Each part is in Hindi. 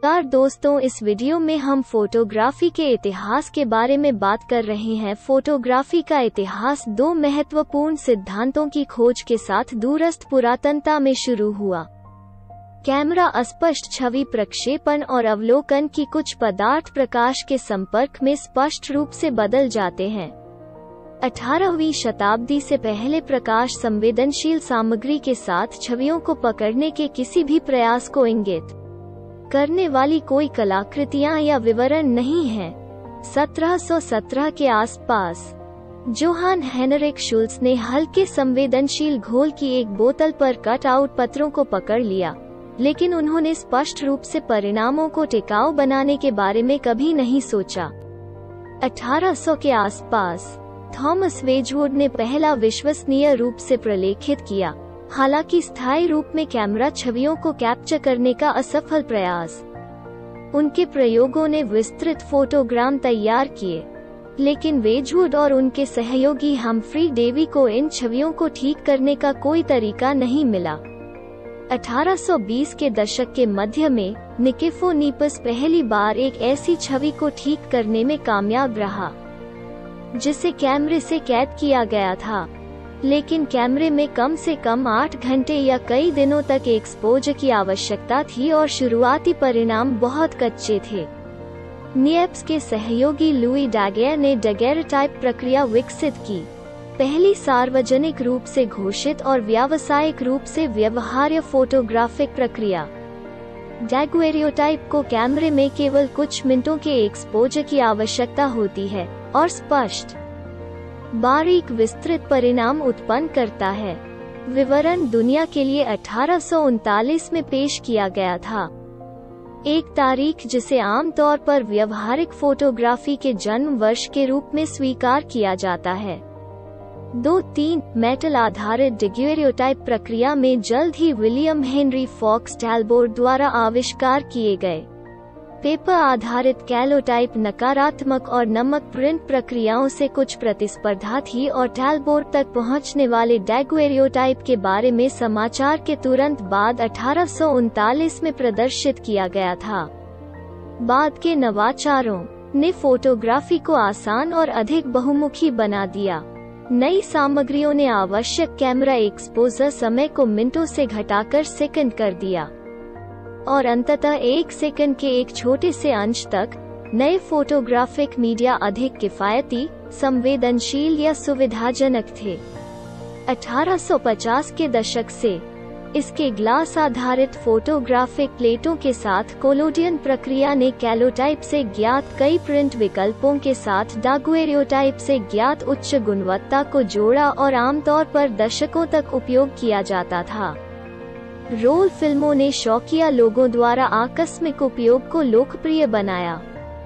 नमस्कार दोस्तों, इस वीडियो में हम फोटोग्राफी के इतिहास के बारे में बात कर रहे हैं। फोटोग्राफी का इतिहास दो महत्वपूर्ण सिद्धांतों की खोज के साथ दूरस्थ पुरातनता में शुरू हुआ। कैमरा अस्पष्ट छवि प्रक्षेपण और अवलोकन की कुछ पदार्थ प्रकाश के संपर्क में स्पष्ट रूप से बदल जाते हैं। 18वीं शताब्दी से पहले प्रकाश संवेदनशील सामग्री के साथ छवियों को पकड़ने के किसी भी प्रयास को इंगित करने वाली कोई कलाकृतियां या विवरण नहीं है। 1717 के आसपास जोहान हेनरिक शुल्स ने हल्के संवेदनशील घोल की एक बोतल पर कट आउट पत्रों को पकड़ लिया, लेकिन उन्होंने स्पष्ट रूप से परिणामों को टिकाऊ बनाने के बारे में कभी नहीं सोचा। 1800 के आसपास थॉमस वेजवुड ने पहला विश्वसनीय रूप से प्रलेखित किया, हालांकि स्थायी रूप में कैमरा छवियों को कैप्चर करने का असफल प्रयास। उनके प्रयोगों ने विस्तृत फोटोग्राम तैयार किए, लेकिन वेजवुड और उनके सहयोगी हम्फ्री डेवी को इन छवियों को ठीक करने का कोई तरीका नहीं मिला। 1820 के दशक के मध्य में निकेफोनीपस पहली बार एक ऐसी छवि को ठीक करने में कामयाब रहा जिसे कैमरे से कैद किया गया था, लेकिन कैमरे में कम से कम 8 घंटे या कई दिनों तक एक्सपोजर की आवश्यकता थी और शुरुआती परिणाम बहुत कच्चे थे। निएप्स के सहयोगी लुई डैगेयर ने डेगेरटाइप प्रक्रिया विकसित की, पहली सार्वजनिक रूप से घोषित और व्यावसायिक रूप से व्यवहार्य फोटोग्राफिक प्रक्रिया। डैगुएरियोटाइप को कैमरे में केवल कुछ मिनटों के एक्सपोजर की आवश्यकता होती है और स्पष्ट बारीक विस्तृत परिणाम उत्पन्न करता है। विवरण दुनिया के लिए 1839 में पेश किया गया था, एक तारीख जिसे आमतौर पर व्यवहारिक फोटोग्राफी के जन्म वर्ष के रूप में स्वीकार किया जाता है। 2-3 मेटल आधारित डेगुएरियोटाइप प्रक्रिया में जल्द ही विलियम हेनरी फॉक्स टैलबोर्ट द्वारा आविष्कार किए गए। पेपर आधारित कैलोटाइप नकारात्मक और नमक प्रिंट प्रक्रियाओं से कुछ प्रतिस्पर्धा थी और टैलबोर्ट तक पहुंचने वाले डेगुएरियोटाइप के बारे में समाचार के तुरंत बाद 1839 में प्रदर्शित किया गया था। बाद के नवाचारों ने फोटोग्राफी को आसान और अधिक बहुमुखी बना दिया। नई सामग्रियों ने आवश्यक कैमरा एक्सपोजर समय को मिनटों से घटाकर सेकंड कर दिया और अंततः 1 सेकंड के एक छोटे से अंश तक नए फोटोग्राफिक मीडिया अधिक किफायती, संवेदनशील या सुविधाजनक थे। 1850 के दशक से इसके ग्लास आधारित फोटोग्राफिक प्लेटों के साथ कोलोडियन प्रक्रिया ने कैलोटाइप से ज्ञात कई प्रिंट विकल्पों के साथ डेगुएरियोटाइप से ज्ञात उच्च गुणवत्ता को जोड़ा और आमतौर पर दशकों तक उपयोग किया जाता था। रोल फिल्मों ने शौकिया लोगों द्वारा आकस्मिक उपयोग को लोकप्रिय बनाया।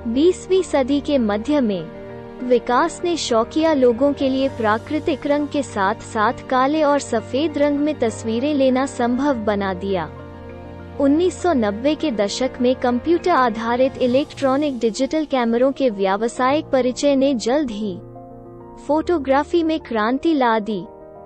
20वीं सदी के मध्य में विकास ने शौकिया लोगों के लिए प्राकृतिक रंग के साथ साथ काले और सफेद रंग में तस्वीरें लेना संभव बना दिया। 1990 के दशक में कंप्यूटर आधारित इलेक्ट्रॉनिक डिजिटल कैमरों के व्यावसायिक परिचय ने जल्द ही फोटोग्राफी में क्रांति ला दी।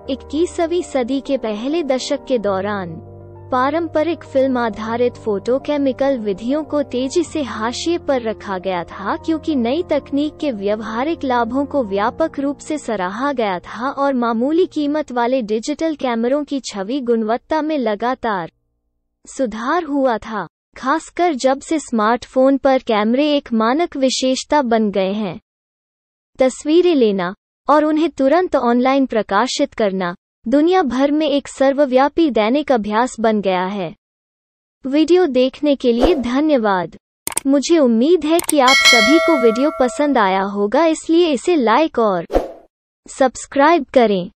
21वीं सदी के पहले दशक के दौरान पारंपरिक फिल्म आधारित फोटोकेमिकल विधियों को तेजी से हाशिए पर रखा गया था, क्योंकि नई तकनीक के व्यवहारिक लाभों को व्यापक रूप से सराहा गया था और मामूली कीमत वाले डिजिटल कैमरों की छवि गुणवत्ता में लगातार सुधार हुआ था, खासकर जब से स्मार्टफोन पर कैमरे एक मानक विशेषता बन गए हैं। तस्वीरें लेना और उन्हें तुरंत ऑनलाइन प्रकाशित करना दुनिया भर में एक सर्वव्यापी दैनिक अभ्यास बन गया है। वीडियो देखने के लिए धन्यवाद। मुझे उम्मीद है कि आप सभी को वीडियो पसंद आया होगा, इसलिए इसे लाइक और सब्सक्राइब करें।